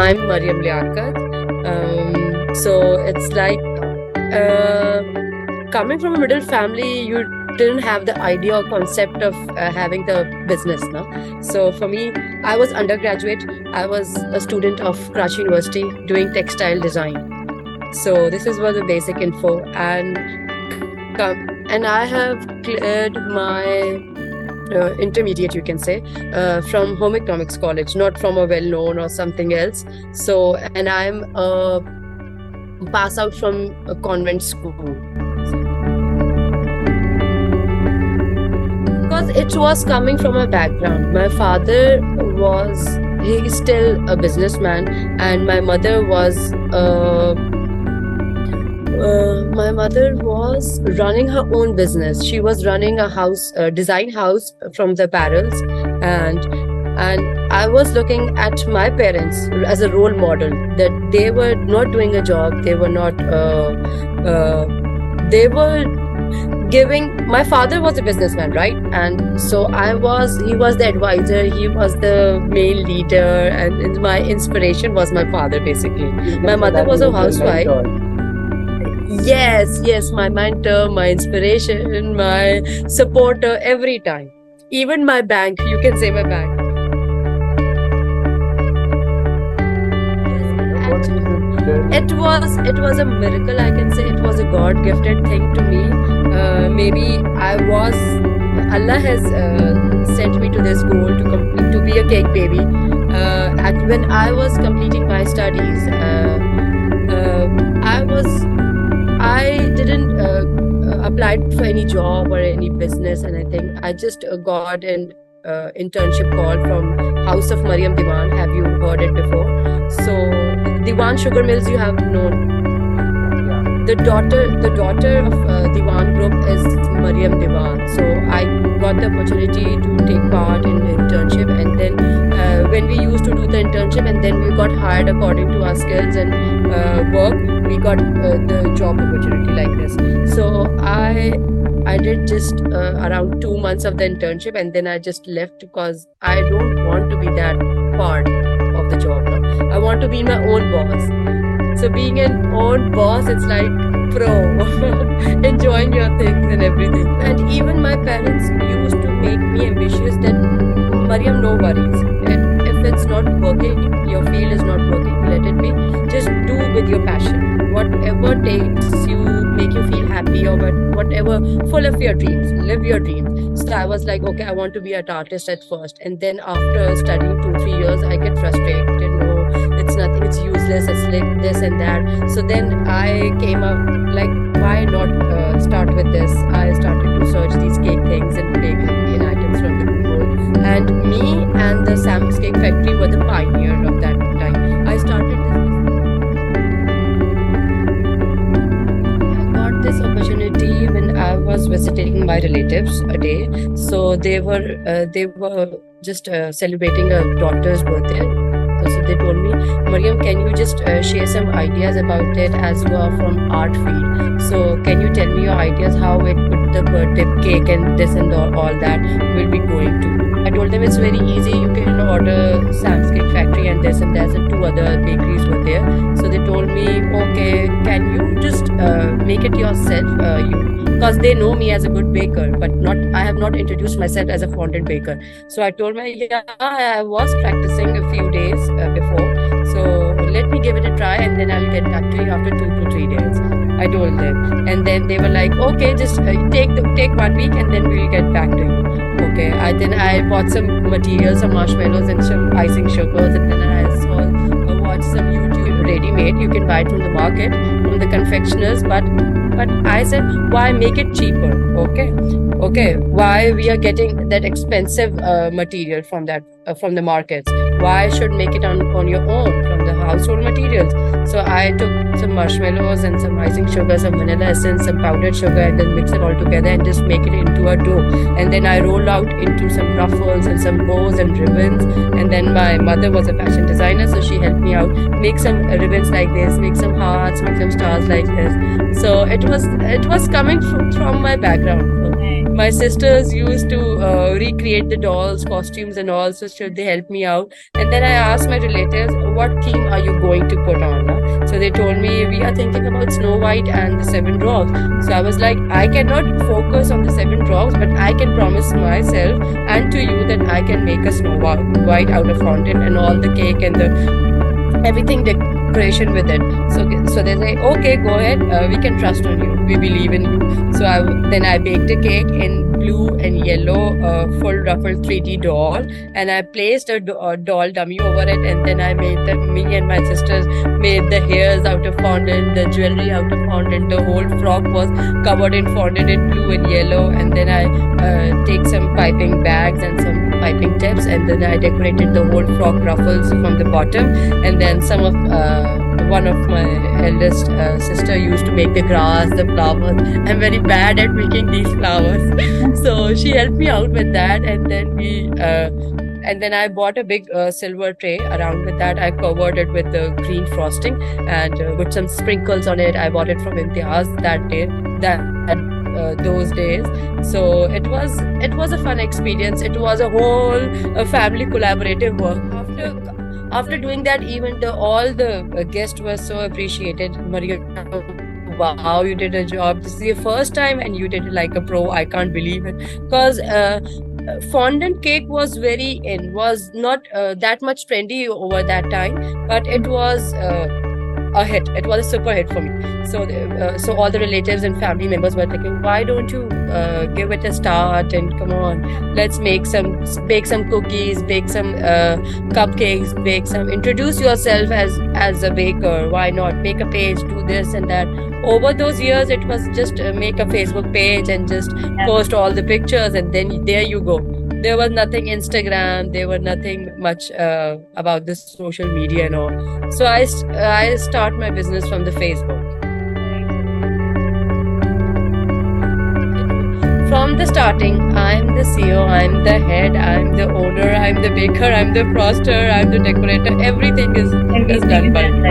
I'm Maryam Liaquat. So it's like uh, coming from a middle family, you didn't have the idea or concept of having the business. No? So for me, I was undergraduate. I was a student of Karachi University doing textile design. So this is what the basic info. And I have cleared my intermediate, you can say, from Home Economics College, not from a well-known or something else. So, and I'm a pass out from a convent school. Because it was coming from a background. My father he's still a businessman, and my mother was running her own business. She was running a house, a design house from the barrels, and I was looking at my parents as a role model. That they were not doing a job. They were not. They were giving. My father was a businessman, right? And so he was the advisor. He was the main leader, and my inspiration was my father. Basically, my mother was a housewife. Yes, my mentor, my inspiration, my supporter every time. Even my bank, you can say my bank. It was a miracle, I can say. It was a God gifted thing to me. Maybe Allah has sent me to this goal to be a cake baby. When I was completing my studies, I didn't apply for any job or any business, and I think I just got an internship call from House of Maryam Diwan. Have you heard it before? So Diwan Sugar Mills, you have known. The daughter of Diwan Group is Maryam Diwan. So I got the opportunity to take part in the internship, and then when we used to do the internship, and then we got hired according to our skills and work, we got the job opportunity like this. So I did just around 2 months of the internship, and then I just left because I don't want to be that part of the job now. I want to be my own boss. So being an own boss, it's like pro, enjoying your things and everything. And even my parents used to make me ambitious that, Maryam, no worries. If it's not working, your field is not working, let it be. Just do with your passion. Whatever make you feel happy, or whatever, full of your dreams, live your dreams. So I was like, okay, I want to be an artist at first. And then after studying 2-3 years, I get frustrated. No, it's nothing, it's useless, it's like this and that. So then I came up like, why not start with this? I started to search these cake things and bake in items from the Google. And me and the Sam's Cake Factory were the pioneer of that time. I started this opportunity when I was visiting my relatives a day. So they were just celebrating a daughter's birthday. So they told me, Maryam, can you just share some ideas about it, as you are from art field? So can you tell me your ideas how the birthday cake and this and all that will be going to? I told them it's very easy. You can order Sam's Cake Factory and this and that, and 2 other bakeries were there. So they told me, okay, can you just make it yourself? Because they know me as a good baker, but I have not introduced myself as a fondant baker. So I told them, yeah, I was practicing a few days before. So let me give it a try, and then I'll get back to you after 2 to 3 days. I told them, and then they were like, okay, just take 1 week, and then we'll get back to you. Okay, then I bought some materials, some marshmallows and some icing sugars, and then I watched some YouTube ready-made. You can buy it from the market, from the confectioners, but I said, why make it cheaper? Okay, why we are getting that expensive material from the markets? Why should make it on your own from the household materials? So I took some marshmallows and some icing sugar, some vanilla essence, some powdered sugar, and then mix it all together and just make it into a dough. And then I rolled out into some ruffles and some bows and ribbons. And then my mother was a fashion designer, so she helped me out make some ribbons like this, make some hearts, make some stars like this. So it was coming from my background. My sisters used to recreate the dolls, costumes, and all. So should they help me out? And then I asked my relatives, what theme are you going to put on? So they told me, we are thinking about Snow White and the Seven Dwarfs. So I was like, I cannot focus on the Seven Dwarfs, but I can promise myself and to you that I can make a Snow White out of fountain and all the cake and the everything decoration with it. So they say, okay, go ahead, we can trust on you, we believe in you. So then I baked a cake in blue and yellow, full ruffled 3D doll, and I placed a doll dummy over it, and then I made me and my sisters made the hairs out of fondant, the jewelry out of fondant, the whole frock was covered in fondant in blue and yellow, and then I take some piping bags and some piping tips, and then I decorated the whole frock ruffles from the bottom, and then some of one of my eldest sister used to make the grass, the flowers. I'm very bad at making these flowers, so she helped me out with that, and then I bought a big silver tray around with that. I covered it with the green frosting and with some sprinkles on it. I bought it from Imtiaz that day, those days. So it was a fun experience. It was a whole family collaborative work. After doing that, even all the guests were so appreciated. Maria, wow, you did a job. This is your first time and you did it like a pro. I can't believe it. Because fondant cake was was not that much trendy over that time, but it was a hit. It was a super hit for me. So all the relatives and family members were thinking, why don't you give it a start and come on, let's bake some cookies, bake some cupcakes, introduce yourself as a baker. Why not make a page, do this and that. Over those years, it was just make a Facebook page and just post all the pictures, and then there you go. There was nothing Instagram, there were nothing much about this social media and all. So I start my business from the Facebook. From the starting, I'm the CEO, I'm the head, I'm the owner, I'm the baker, I'm the froster, I'm the decorator. Everything is done by me.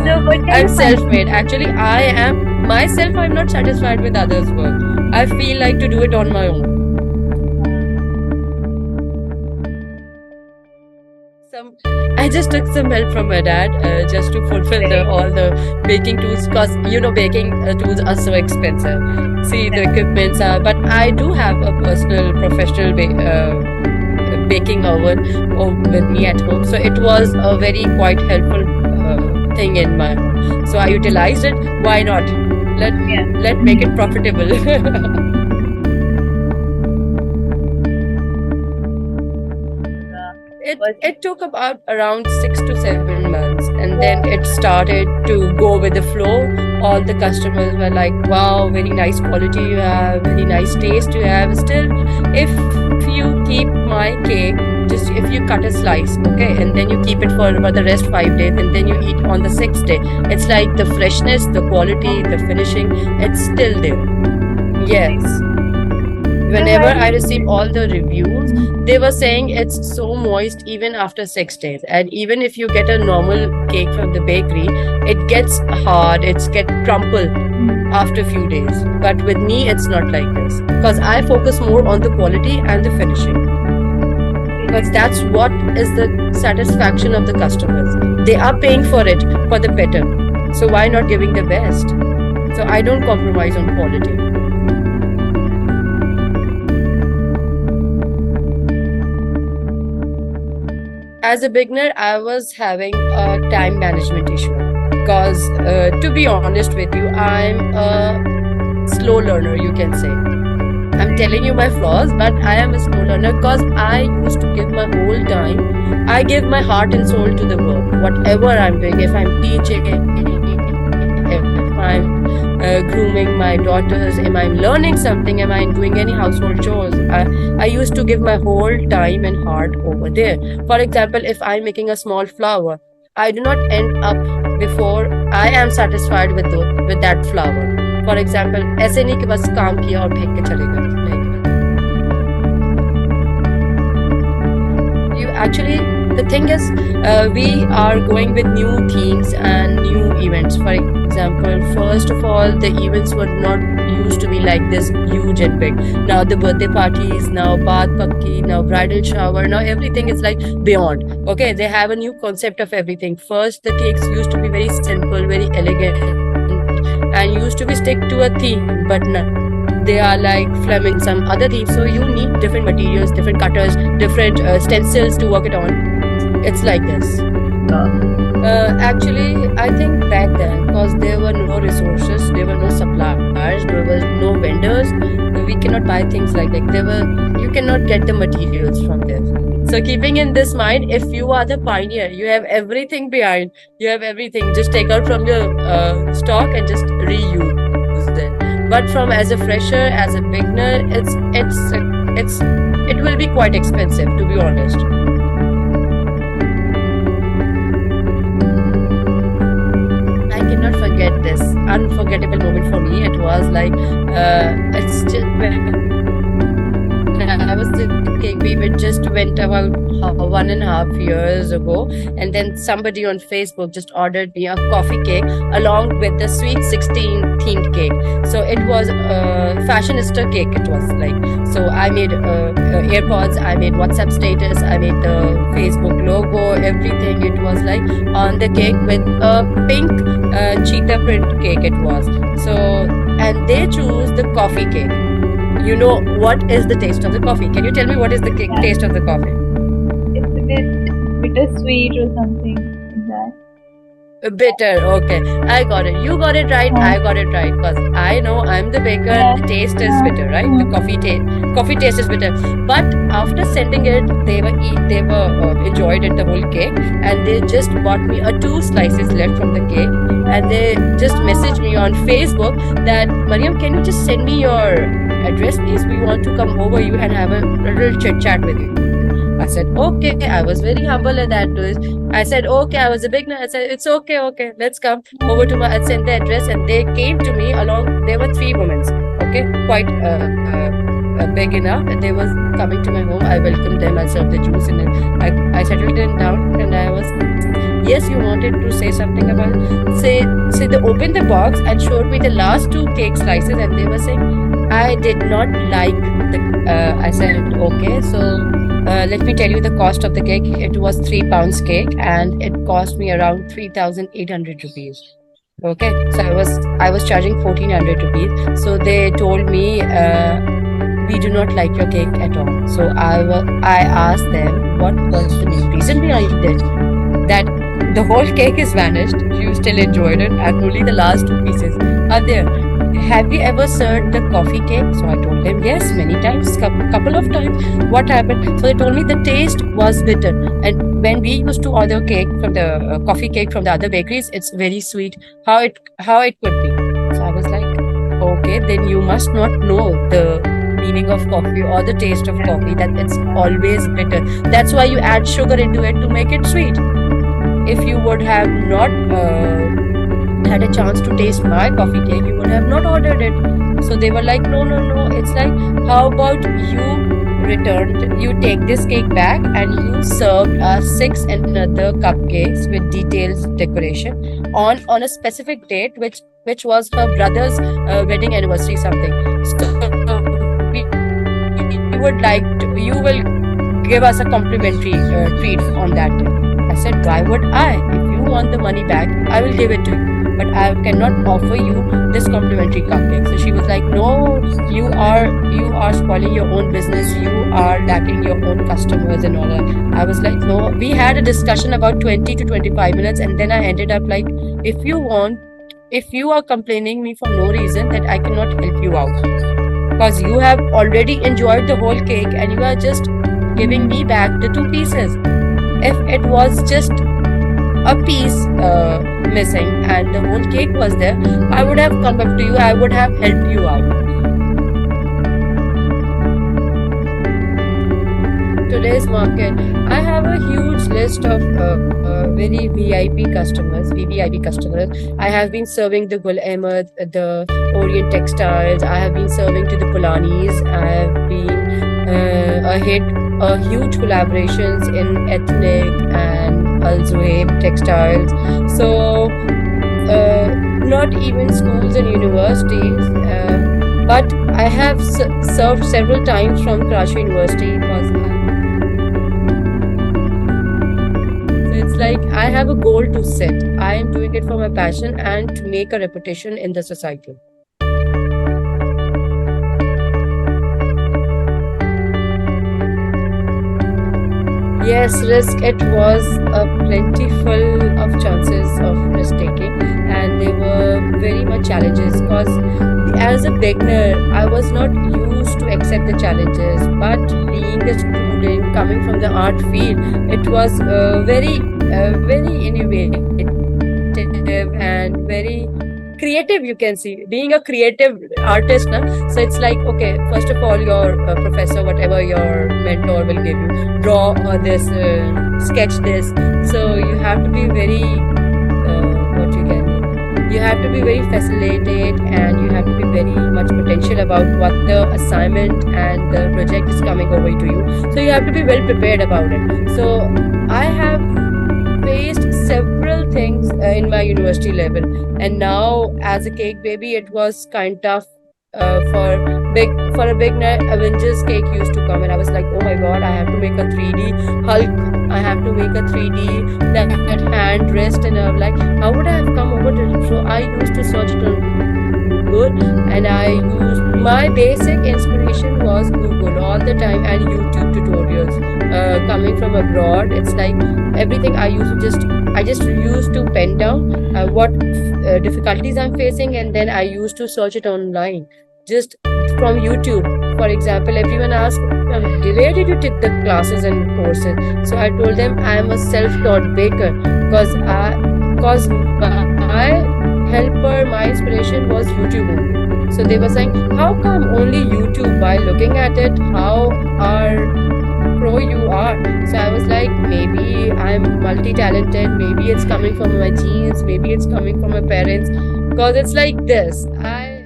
Yeah. I'm self-made. Actually, I am myself. I'm not satisfied with others' work. I feel like to do it on my own. I just took some help from my dad just to fulfill all the baking tools, because baking tools are so expensive. See, the equipments are, but I do have a personal professional baking oven with me at home, so it was a very quite helpful thing in my home. So I utilized it. Why not? Let make it profitable. It took about around 6 to 7 months, and then it started to go with the flow. All the customers were like, wow, very nice quality you have, very nice taste you have. Still, if you keep my cake, just if you cut a slice, okay, and then you keep it for the rest 5 days, and then you eat on the 6th day, it's like the freshness, the quality, the finishing, it's still there. Yes. Whenever I receive all the reviews, they were saying it's so moist even after 6 days. And even if you get a normal cake from the bakery, it gets hard, it's get crumpled after a few days. But with me, it's not like this, because I focus more on the quality and the finishing. Because that's what is the satisfaction of the customers. They are paying for it, for the better. So why not giving the best? So I don't compromise on quality. As a beginner, I was having a time management issue, because to be honest with you, I'm a slow learner, you can say. I'm telling you my flaws, but I am a slow learner because I used to give my whole time. I give my heart and soul to the work, whatever I'm doing. If I'm teaching, if I'm grooming my daughters, am I learning something, am I doing any household chores, I used to give my whole time and heart over there. For example, if I'm making a small flower, I do not end up before I am satisfied with that flower. For example, ऐसे नहीं कि बस काम किया और फेंक के चले गए. Actually, the thing is, we are going with new themes and new events. For example, first of all, the events were not used to be like this huge and big. Now the birthday parties, now bath pakki, now bridal shower, now everything is like beyond. Okay, they have a new concept of everything. First, the cakes used to be very simple, very elegant, and used to be stick to a theme. But now they are like Fleming, some other themes. So you need different materials, different cutters, different stencils to work it on. It's like this. Actually, I think back then, because there were no resources, there were no suppliers, there was no vendors, we cannot buy things like that. You cannot get the materials from there. So keeping in this mind, if you are the pioneer, you have everything behind, you have everything. Just take out from your stock and just reuse it. But from as a fresher, as a beginner, it will be quite expensive, to be honest. I cannot forget this unforgettable moment for me. It was like it's just when I was the cake babe. It just went about 1.5 years ago, and then somebody on Facebook just ordered me a coffee cake along with the sweet 16 themed cake. So it was a fashionista cake. It was like, so I made AirPods, I made WhatsApp status, I made the Facebook logo, everything. It was like on the cake with a pink cheetah print cake. It was so, and they choose the coffee cake. You know what is the taste of the coffee? Can you tell me what is the taste of the coffee? It's a bit bittersweet or something like that. Bitter, okay. I got it. You got it right. I got it right. Because I know I'm the baker. The taste is bitter, right? The coffee taste is bitter. But after sending it, they were enjoyed it, the whole cake, and they just bought me 2 slices left from the cake, and they just messaged me on Facebook that, Maryam, can you just send me your address, please? We want to come over you and have a little chit chat with you. I said, okay. I was very humble at that twist. I said, okay. I was a beginner. I said, it's okay. Let's come over to I sent the address, and they came to me along. There were 3 women, okay, quite big enough. And they was coming to my home. I welcomed them. I served the juice, and then I settled them down. And I was, yes, you wanted to say something about it. Say they opened the box and showed me the last 2 cake slices, and they were saying, I did not like the. I said, okay, so. Let me tell you the cost of the cake. It was 3 pounds cake, and it cost me around 3,800 rupees. Okay, so I was charging 1,400 rupees. So they told me we do not like your cake at all. So I asked them what was the main reason behind it. That the whole cake is vanished. You still enjoyed it, and only the last 2 pieces are there. Have you ever served the coffee cake? So I told them, yes, many times, couple of times. What happened? So they told me the taste was bitter. And when we used to order cake from the coffee cake from the other bakeries, it's very sweet. How it could be? So I was like, okay, then you must not know the meaning of coffee or the taste of coffee, that it's always bitter. That's why you add sugar into it to make it sweet. If you would have not had a chance to taste my coffee cake, you would have not ordered it. So they were like, no. It's like, how about you take this cake back and you served us 6 another cupcakes with detailed decoration on a specific date, which was her brother's wedding anniversary something. So we would like to, you will give us a complimentary treat on that day. I said, why would I? If you want the money back, I will give it to you. But I cannot offer you this complimentary cupcake. So she was like, no, you are spoiling your own business. You are lacking your own customers and all that. I was like, no. We had a discussion about 20 to 25 minutes, and then I ended up like, if you are complaining me for no reason, then I cannot help you out. Because you have already enjoyed the whole cake and you are just giving me back the 2 pieces. If it was just a piece missing and the whole cake was there, I would have come up to you, I would have helped you out. Today's market, I have a huge list of very VIP customers, VVIP customers. I have been serving the Gul Ahmed, the Orient Textiles. I have been serving to the Polanis. I have been a huge collaborations in Ethnic and Al Zuhaib Textiles. So not even schools and universities. But I have served several times from Karachi University because so it's like I have a goal to set. I am doing it for my passion and to make a reputation in the society. Yes, risk. It was a plentiful of chances of risk taking, and there were very much challenges because as a beginner, I was not used to accept the challenges. But being a student coming from the art field, it was very innovative and very creative. You can see being a creative artist now. So it's like, okay, first of all, your professor, whatever your mentor will give you, draw this, sketch this. So you have to be very what you can do. You have to be very facilitated, and you have to be very much potential about what the assignment and the project is coming over to you. So you have to be well prepared about it. So I have faced several things in my university level, and now as a cake baby, it was kind of for a big night. Avengers cake used to come, and I was like, oh my god, I have to make a 3D Hulk. I have to make a 3D that hand wrist, and I'm like, how would I have come over to it? So I used to search it on Google, and I used my basic inspiration was Google all the time and YouTube tutorials. Coming from abroad, it's like everything I just used to pen down what difficulties I'm facing, and then I used to search it online, just from YouTube. For example, everyone asked, where did you take the classes and courses? So I told them I am a self-taught baker because my helper, my inspiration was YouTube only. So they were saying, how come only YouTube? By looking at it, how are pro you are. So I was like, maybe I'm multi-talented, maybe it's coming from my genes, maybe it's coming from my parents. Because it's like this. I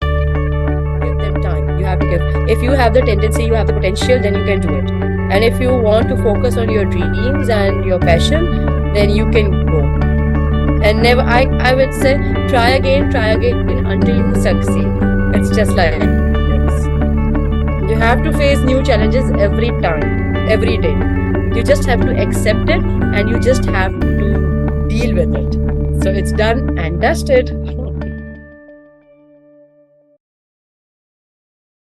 give them time. You have to give. If you have the tendency, you have the potential, then you can do it. And if you want to focus on your dreams and your passion, then you can go. And never I would say try again until you succeed. It's just like this. You have to face new challenges every time, every day. You just have to accept it, and you just have to deal with it. So it's done and dusted.